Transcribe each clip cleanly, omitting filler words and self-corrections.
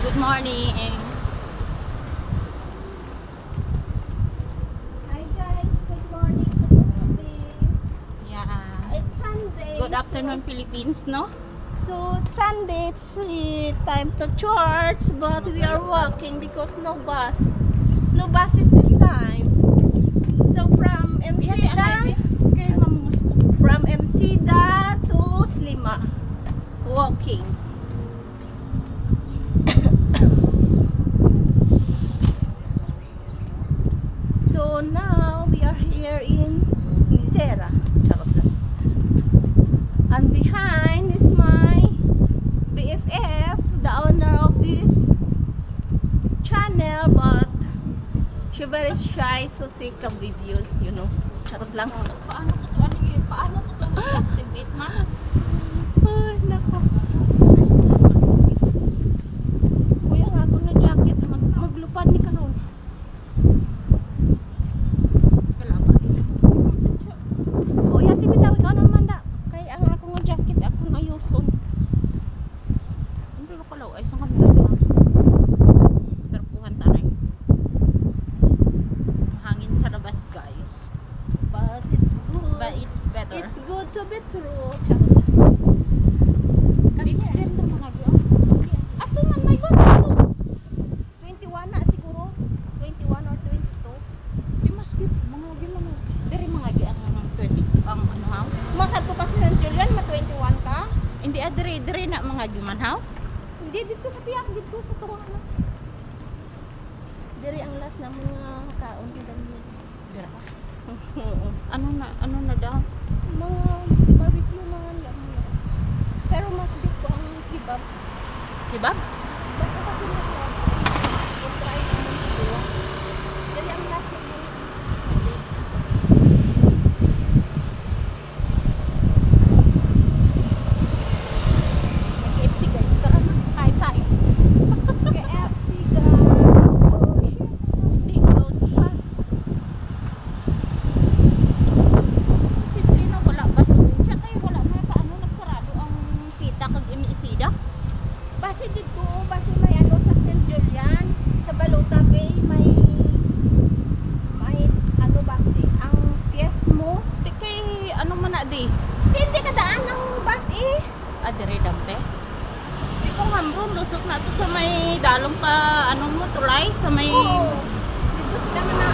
Good morning. Hi guys, good morning. Supposed to be Yeah. it's Sunday. Good afternoon, Philippines, no? So it's Sunday. It's time to church, but we are walking because no bus. No buses this time. So from MCDA, Okay, mamusko. from MCDA to Slima, walking. So now we are here in Nizera. Charot lang. And behind is my BFF, the owner of this channel, but she very shy to take a video, you know. Charot lang. Paano ko to activate, man? Ay, nako. Kuya nga ako na jacket. Maglupad ni karon. O yati bitaw ikaw naman da. Kay ang ako nga jacket ako na ayuson. Hindi ko law ay sa kamera dyan. Perpuhan taray. Hangin sa labas, guys. But it's good. But it's better. It's good to be true. Charot lang. Big them ng mga view. Ato man may ba? Ato. 21 na siguro. 21 or 22. Di mas good. Mga view mga. Dari mga view ang 20. Ang ano ha? Makato kasi sa Julian, ma 21 ka? Hindi dire na mga view man ha? Hindi, dito sa piyak, dito sa tunga na. Diri ang last na mga kaon ng ganyan. Dira ka. Ano na daw? Mga barbecue, mga laman. Pero mas big ko ang kebab. Kebab? Ba't ko kasi mag-love? I-try naman ito. Diri ang last na mga KFC guys. Tara na. Kain tayo. KFC guys. Oh shit. Hindi close pa. Simple na wala ba siya kayo wala man paano nagsarado ang pita kag inisida? Base dito, base may ano sa St. Julian, sa Balota Bay, may ano base, ang guest mo. Di kay ano man na di? Hindi ka daan ng bus eh. Dire dampe. Di ko hambron lusot na to sa may dalong ka ano mo tulay sa may Oo. Dito sila man na.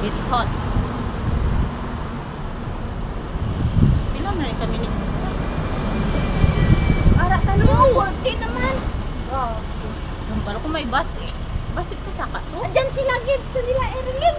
Bithot. Pila na rin kami minutes dyan. Ara tanong, 40 naman. Yung pala kung may bus eh. Basit pa saka to. Diyan sila gid sa nila Erilyn.